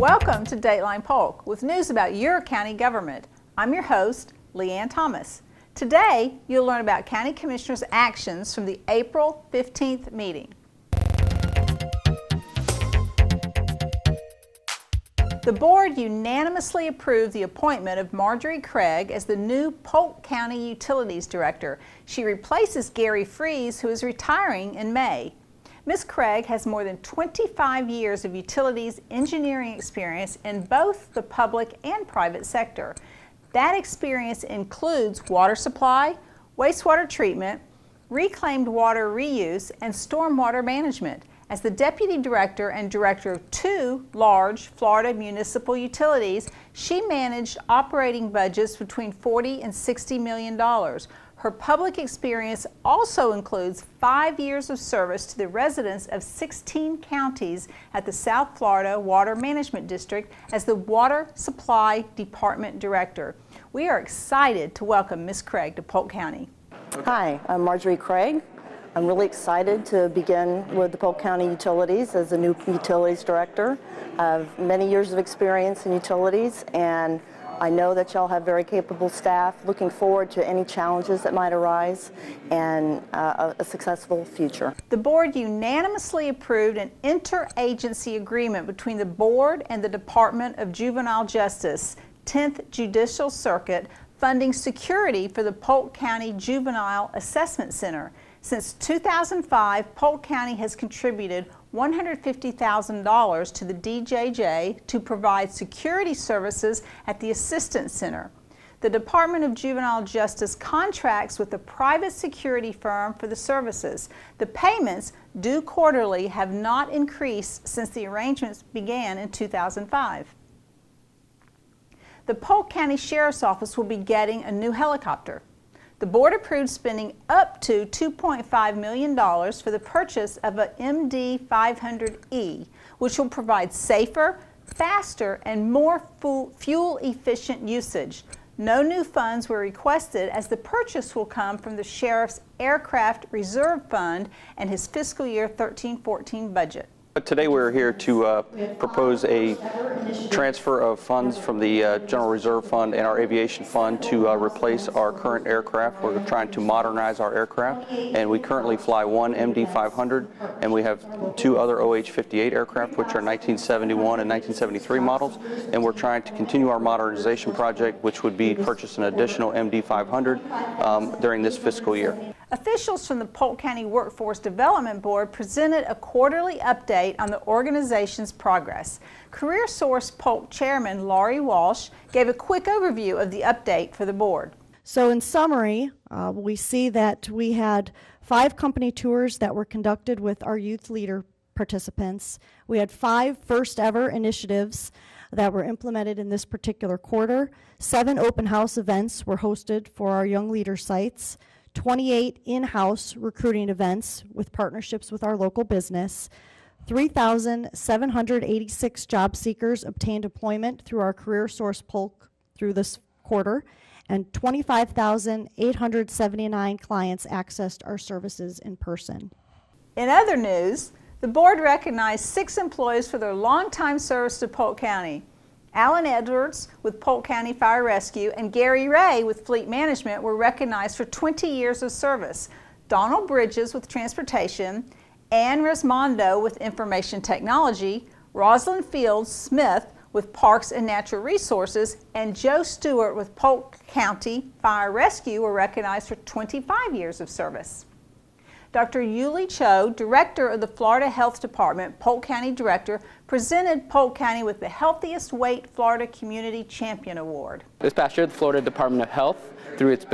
Welcome to Dateline Polk with news about your county government. I'm your host, Leanne Thomas. Today, you'll learn about County Commissioners' actions from the April 15th meeting. The board unanimously approved the appointment of Marjorie Craig as the new Polk County Utilities Director. She replaces Gary Freeze, who is retiring in May. Ms. Craig has more than 25 years of utilities engineering experience in both the public and private sector. That experience includes water supply, wastewater treatment, reclaimed water reuse, and stormwater management. As the Deputy Director and Director of two large Florida municipal utilities, she managed operating budgets between $40 and $60 million. Her public experience also includes 5 years of service to the residents of 16 counties at the South Florida Water Management District as the Water Supply Department Director. We are excited to welcome Ms. Craig to Polk County. Hi, I'm Marjorie Craig. I'm really excited to begin with the Polk County Utilities as the new Utilities Director. I have many years of experience in utilities, and I know that y'all have very capable staff. Looking forward to any challenges that might arise and a successful future. The board unanimously approved an interagency agreement between the board and the Department of Juvenile Justice, 10th Judicial Circuit, funding security for the Polk County Juvenile Assessment Center. Since 2005, Polk County has contributed $150,000 to the DJJ to provide security services at the Assistance Center. The Department of Juvenile Justice contracts with a private security firm for the services. The payments, due quarterly, have not increased since the arrangements began in 2005. The Polk County Sheriff's Office will be getting a new helicopter. The board approved spending up to $2.5 million for the purchase of a MD-500E, which will provide safer, faster, and more fuel-efficient usage. No new funds were requested as the purchase will come from the Sheriff's Aircraft Reserve Fund and his fiscal year 13-14 budget. Today we're here to propose a transfer of funds from the General Reserve Fund and our Aviation Fund to replace our current aircraft. We're trying to modernize our aircraft, and we currently fly one MD-500, and we have two other OH-58 aircraft, which are 1971 and 1973 models, and we're trying to continue our modernization project, which would be purchase an additional MD-500 during this fiscal year. Officials from the Polk County Workforce Development Board presented a quarterly update on the organization's progress. CareerSource Polk Chairman Laurie Walsh gave a quick overview of the update for the board. So in summary, we see that we had 5 company tours that were conducted with our youth leader participants. We had 5 first ever initiatives that were implemented in this particular quarter. 7 open house events were hosted for our young leader sites. 28 in-house recruiting events with partnerships with our local business. 3,786 job seekers obtained employment through our CareerSource Polk through this quarter, and 25,879 clients accessed our services in person. In other news, the board recognized 6 employees for their longtime service to Polk County. Alan Edwards with Polk County Fire Rescue and Gary Ray with Fleet Management were recognized for 20 years of service. Donald Bridges with Transportation, Ann Resmondo with Information Technology, Rosalind Fields Smith with Parks and Natural Resources, and Joe Stewart with Polk County Fire Rescue were recognized for 25 years of service. Dr. Yuli Cho, Director of the Florida Health Department, Polk County Director, presented Polk County with the Healthiest Weight Florida Community Champion Award. This past year, the Florida Department of Health, through its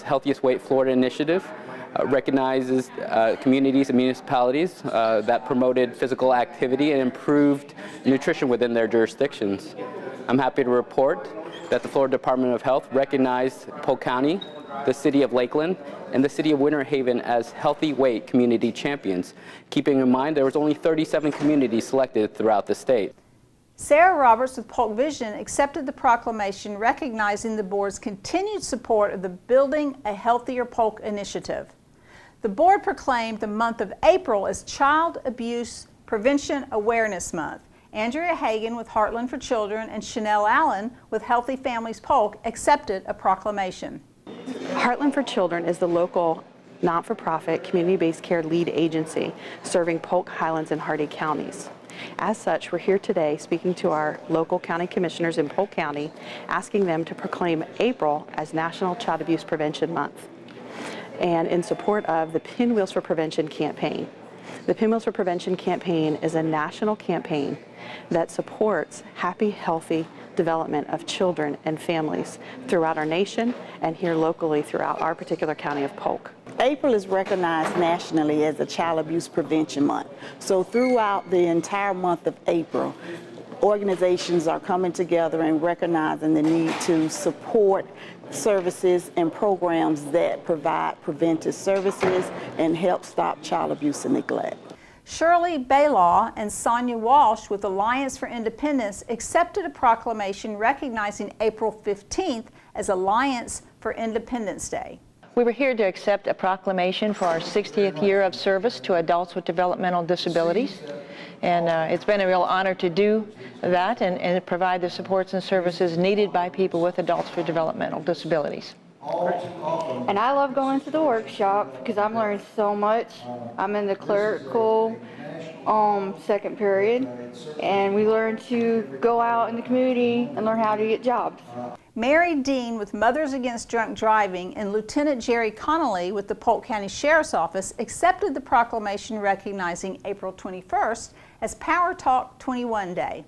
Healthiest Weight Florida initiative, recognizes communities and municipalities that promoted physical activity and improved nutrition within their jurisdictions. I'm happy to report that the Florida Department of Health recognized Polk County, the City of Lakeland, and the City of Winter Haven as Healthy Weight Community Champions, keeping in mind there was only 37 communities selected throughout the state. Sarah Roberts with Polk Vision accepted the proclamation recognizing the board's continued support of the Building a Healthier Polk initiative. The board proclaimed the month of April as Child Abuse Prevention Awareness Month. Andrea Hagan with Heartland for Children and Chanel Allen with Healthy Families Polk accepted a proclamation. Heartland for Children is the local not-for-profit community-based care lead agency serving Polk, Highlands, and Hardee counties. As such, we're here today speaking to our local county commissioners in Polk County, asking them to proclaim April as National Child Abuse Prevention Month and in support of the Pinwheels for Prevention campaign. The Pinwheels for Prevention campaign is a national campaign that supports happy, healthy development of children and families throughout our nation and here locally throughout our particular county of Polk. April is recognized nationally as a Child Abuse Prevention Month. So throughout the entire month of April, organizations are coming together and recognizing the need to support services and programs that provide preventive services and help stop child abuse and neglect. Shirley Baylaw and Sonia Walsh with Alliance for Independence accepted a proclamation recognizing April 15th as Alliance for Independence Day. We were here to accept a proclamation for our 60th year of service to adults with developmental disabilities. And it's been a real honor to do that and provide the supports and services needed by people with adults with developmental disabilities. And I love going to the workshop because I'm learning so much. I'm in the clerical second period, and we learn to go out in the community and learn how to get jobs. Mary Dean with Mothers Against Drunk Driving and Lieutenant Jerry Connolly with the Polk County Sheriff's Office accepted the proclamation recognizing April 21st as Power Talk 21 Day.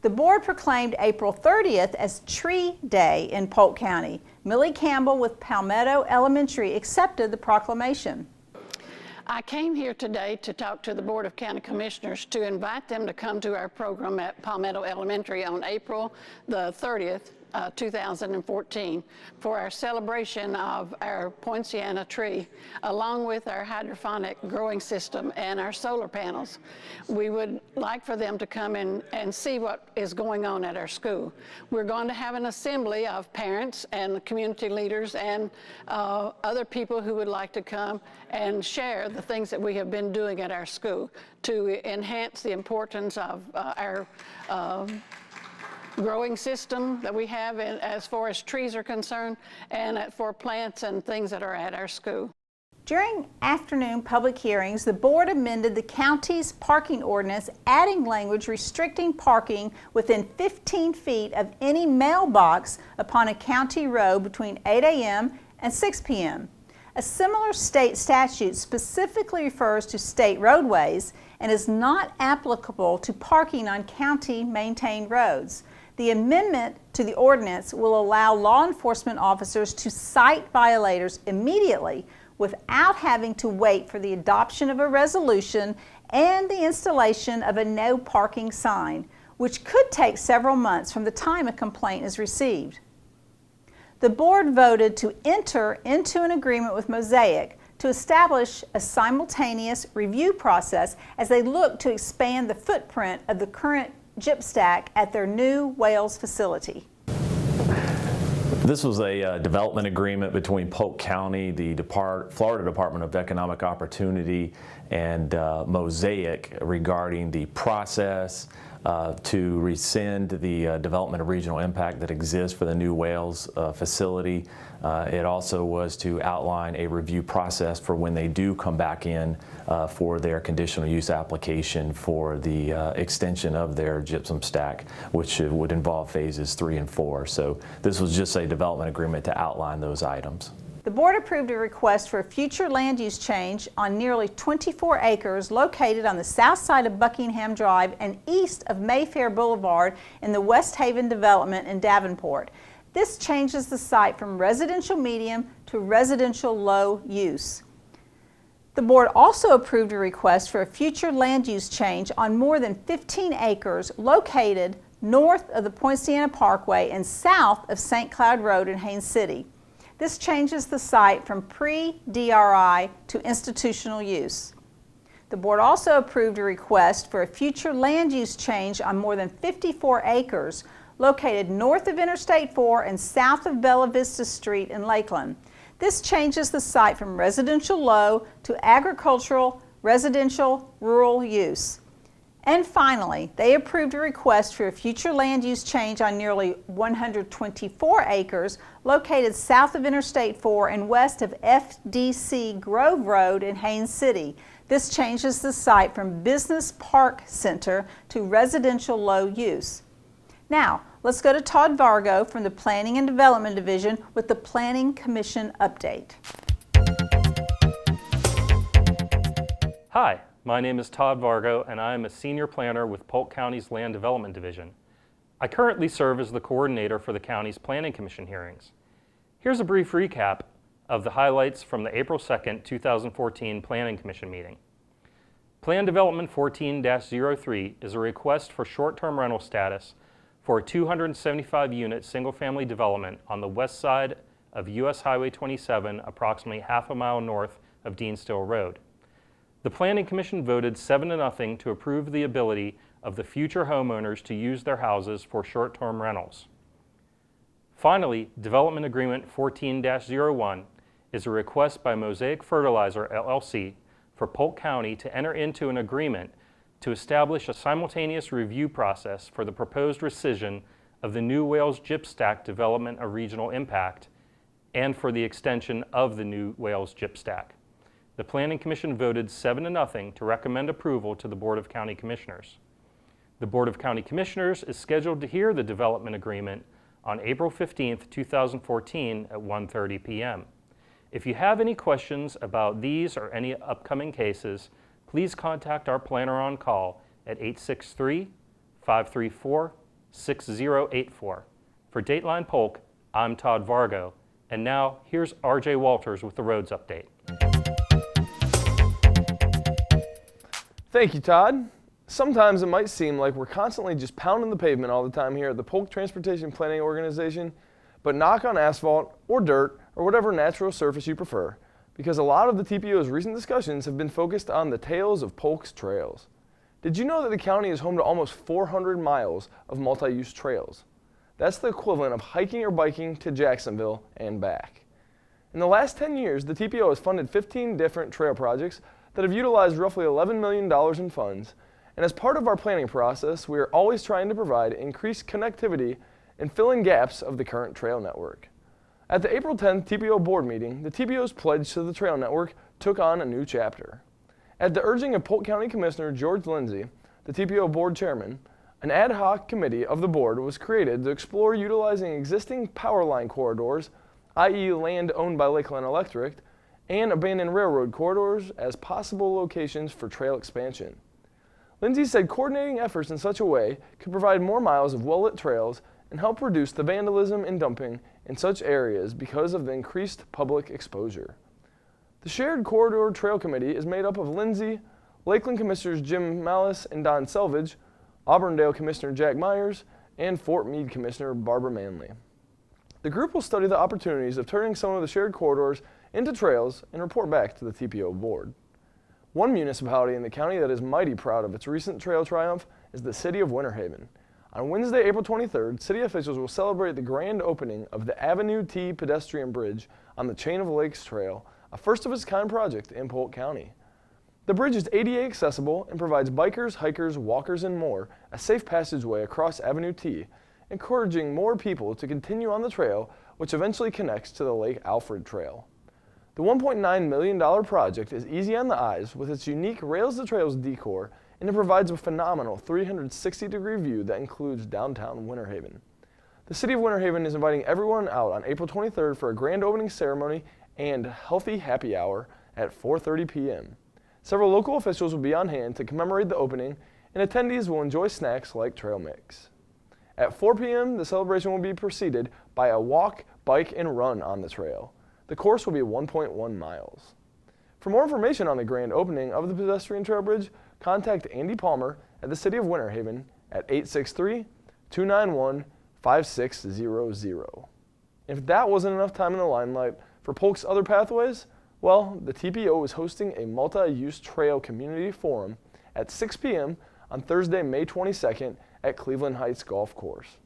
The board proclaimed April 30th as Tree Day in Polk County. Millie Campbell with Palmetto Elementary accepted the proclamation. I came here today to talk to the Board of County Commissioners to invite them to come to our program at Palmetto Elementary on April the 30th, 2014 for our celebration of our poinciana tree, along with our hydroponic growing system and our solar panels. We would like for them to come in and see what is going on at our school. We're going to have an assembly of parents and community leaders and other people who would like to come and share the things that we have been doing at our school to enhance the importance of our growing system that we have as far as trees are concerned and for plants and things that are at our school. During afternoon public hearings, the board amended the county's parking ordinance, adding language restricting parking within 15 feet of any mailbox upon a county road between 8 a.m. and 6 p.m. A similar state statute specifically refers to state roadways and is not applicable to parking on county-maintained roads. The amendment to the ordinance will allow law enforcement officers to cite violators immediately without having to wait for the adoption of a resolution and the installation of a no parking sign, which could take several months from the time a complaint is received. The board voted to enter into an agreement with Mosaic to establish a simultaneous review process as they look to expand the footprint of the current gyp stack at their new Wales facility. This was a development agreement between Polk County, the Florida Department of Economic Opportunity, and Mosaic regarding the process to rescind the development of regional impact that exists for the new Wales facility. It also was to outline a review process for when they do come back in for their conditional use application for the extension of their gypsum stack, which would involve phases 3 and 4. So this was just a development agreement to outline those items. The board approved a request for a future land use change on nearly 24 acres located on the south side of Buckingham Drive and east of Mayfair Boulevard in the West Haven development in Davenport. This changes the site from residential medium to residential low use. The board also approved a request for a future land use change on more than 15 acres located north of the Poinciana Parkway and south of St. Cloud Road in Haines City. This changes the site from pre-DRI to institutional use. The board also approved a request for a future land use change on more than 54 acres located north of Interstate 4 and south of Bella Vista Street in Lakeland. This changes the site from residential low to agricultural, residential, rural use. And finally, they approved a request for a future land use change on nearly 124 acres located south of Interstate 4 and west of FDC Grove Road in Haines City. This changes the site from Business Park Center to residential low use. Now, let's go to Todd Vargo from the Planning and Development Division with the Planning Commission update. Hi, my name is Todd Vargo, and I am a senior planner with Polk County's Land Development Division. I currently serve as the coordinator for the county's Planning Commission hearings. Here's a brief recap of the highlights from the April 2nd, 2014 Planning Commission meeting. Plan Development 14-03 is a request for short-term rental status for a 275-unit single-family development on the west side of US Highway 27, approximately half a mile north of Deanstill Road. The Planning Commission voted 7-0 to approve the ability of the future homeowners to use their houses for short-term rentals. Finally, Development Agreement 14-01 is a request by Mosaic Fertilizer, LLC, for Polk County to enter into an agreement to establish a simultaneous review process for the proposed rescission of the New Wales Gyp Stack Development of Regional Impact and for the extension of the New Wales Gyp Stack. The Planning Commission voted 7-0 to recommend approval to the Board of County Commissioners. The Board of County Commissioners is scheduled to hear the development agreement on April 15th, 2014 at 1:30 p.m. If you have any questions about these or any upcoming cases, please contact our planner on call at 863-534-6084. For Dateline Polk, I'm Todd Vargo, and now here's RJ Walters with the roads update. Thank you, Todd. Sometimes it might seem like we're constantly just pounding the pavement all the time here at the Polk Transportation Planning Organization, but knock on asphalt or dirt or whatever natural surface you prefer, because a lot of the TPO's recent discussions have been focused on the tales of Polk's trails. Did you know that the county is home to almost 400 miles of multi-use trails? That's the equivalent of hiking or biking to Jacksonville and back. In the last 10 years, the TPO has funded 15 different trail projects that have utilized roughly $11 million in funds, and as part of our planning process, we are always trying to provide increased connectivity and fill in gaps of the current trail network. At the April 10th TPO board meeting, the TPO's pledge to the trail network took on a new chapter. At the urging of Polk County Commissioner George Lindsay, the TPO board chairman, an ad hoc committee of the board was created to explore utilizing existing power line corridors, i.e. land owned by Lakeland Electric, and abandoned railroad corridors as possible locations for trail expansion. Lindsay said coordinating efforts in such a way could provide more miles of well-lit trails and help reduce the vandalism and dumping in such areas because of the increased public exposure. The Shared Corridor Trail Committee is made up of Lindsay, Lakeland Commissioners Jim Mallis and Don Selvage, Auburndale Commissioner Jack Myers, and Fort Meade Commissioner Barbara Manley. The group will study the opportunities of turning some of the shared corridors into trails and report back to the TPO board. One municipality in the county that is mighty proud of its recent trail triumph is the city of Winter Haven. On Wednesday, April 23rd, city officials will celebrate the grand opening of the Avenue T pedestrian bridge on the Chain of Lakes Trail, a first-of-its-kind project in Polk County. The bridge is ADA accessible and provides bikers, hikers, walkers, and more a safe passageway across Avenue T, encouraging more people to continue on the trail, which eventually connects to the Lake Alfred Trail. The $1.9 million project is easy on the eyes with its unique Rails to Trails decor, and it provides a phenomenal 360-degree view that includes downtown Winter Haven. The City of Winter Haven is inviting everyone out on April 23rd for a grand opening ceremony and healthy happy hour at 4:30 p.m. Several local officials will be on hand to commemorate the opening, and attendees will enjoy snacks like trail mix. At 4 p.m., the celebration will be preceded by a walk, bike, and run on the trail. The course will be 1.1 miles. For more information on the grand opening of the pedestrian trail bridge, contact Andy Palmer at the City of Winter Haven at 863-291-5600. If that wasn't enough time in the limelight for Polk's other pathways, well, the TPO is hosting a multi-use trail community forum at 6 p.m. on Thursday, May 22nd at Cleveland Heights Golf Course.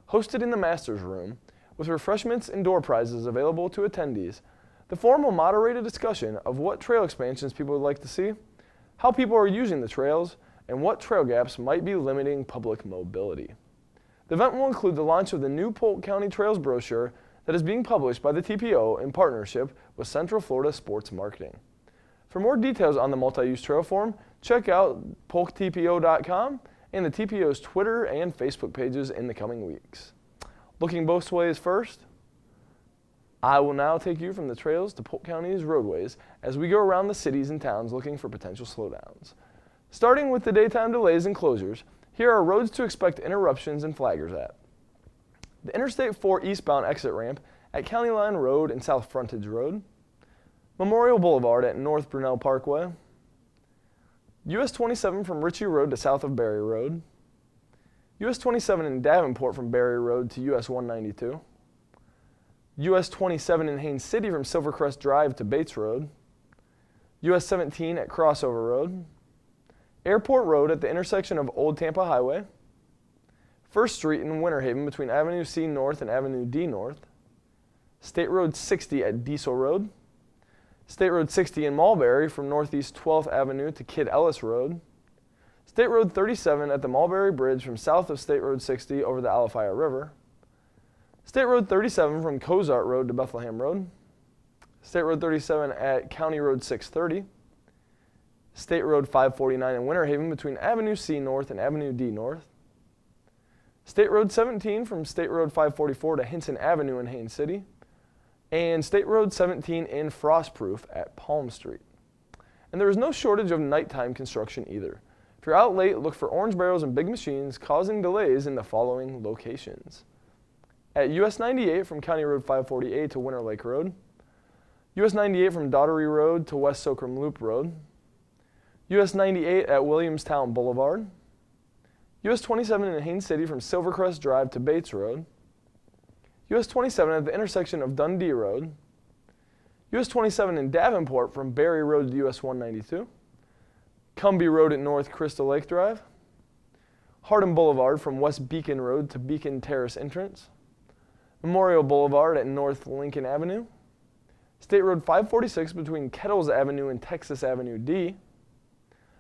Hosted in the Masters Room, with refreshments and door prizes available to attendees, the forum will moderate a discussion of what trail expansions people would like to see, how people are using the trails, and what trail gaps might be limiting public mobility. The event will include the launch of the new Polk County Trails brochure that is being published by the TPO in partnership with Central Florida Sports Marketing. For more details on the multi-use trail form, check out polktpo.com and the TPO's Twitter and Facebook pages in the coming weeks. Looking both ways first, I will now take you from the trails to Polk County's roadways as we go around the cities and towns looking for potential slowdowns. Starting with the daytime delays and closures, here are roads to expect interruptions and flaggers at. The Interstate 4 eastbound exit ramp at County Line Road and South Frontage Road, Memorial Boulevard at North Brunel Parkway, US 27 from Ritchie Road to south of Berry Road, US 27 in Davenport from Berry Road to US 192, US 27 in Haines City from Silvercrest Drive to Bates Road, US 17 at Crossover Road, Airport Road at the intersection of Old Tampa Highway, First Street in Winter Haven between Avenue C North and Avenue D North, State Road 60 at Diesel Road, State Road 60 in Mulberry from Northeast 12th Avenue to Kid Ellis Road, State Road 37 at the Mulberry Bridge from south of State Road 60 over the Alafaya River, State Road 37 from Cozart Road to Bethlehem Road, State Road 37 at County Road 630, State Road 549 in Winter Haven between Avenue C North and Avenue D North, State Road 17 from State Road 544 to Hinton Avenue in Haines City, and State Road 17 in Frostproof at Palm Street. And there is no shortage of nighttime construction either. If you're out late, look for orange barrels and big machines causing delays in the following locations. At US 98 from County Road 548 to Winter Lake Road, US 98 from Daughtery Road to West Socrum Loop Road, US 98 at Williamstown Boulevard, US 27 in Haines City from Silvercrest Drive to Bates Road, US 27 at the intersection of Dundee Road, US 27 in Davenport from Berry Road to US 192, Cumbie Road at North Crystal Lake Drive, Hardin Boulevard from West Beacon Road to Beacon Terrace Entrance, Memorial Boulevard at North Lincoln Avenue, State Road 546 between Kettles Avenue and Texas Avenue D,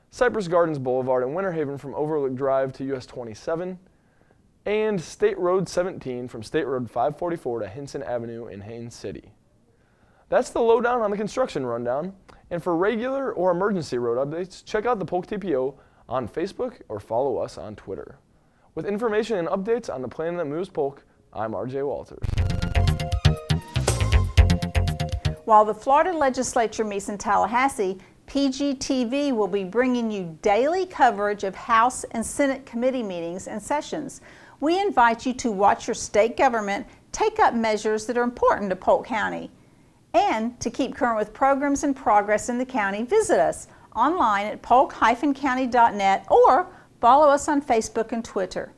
Cypress Gardens Boulevard in Winter Haven from Overlook Drive to US 27, and State Road 17 from State Road 544 to Hinson Avenue in Haines City. That's the lowdown on the construction rundown, and for regular or emergency road updates, check out the Polk TPO on Facebook or follow us on Twitter. With information and updates on the plan that moves Polk, I'm RJ Walters. While the Florida Legislature meets in Tallahassee, PGTV will be bringing you daily coverage of House and Senate committee meetings and sessions. We invite you to watch your state government take up measures that are important to Polk County. And to keep current with programs and progress in the county, visit us online at polk-county.net or follow us on Facebook and Twitter.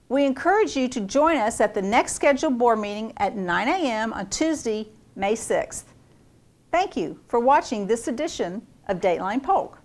We encourage you to join us at the next scheduled board meeting at 9 a.m. on Tuesday, May 6th. Thank you for watching this edition of Dateline Polk.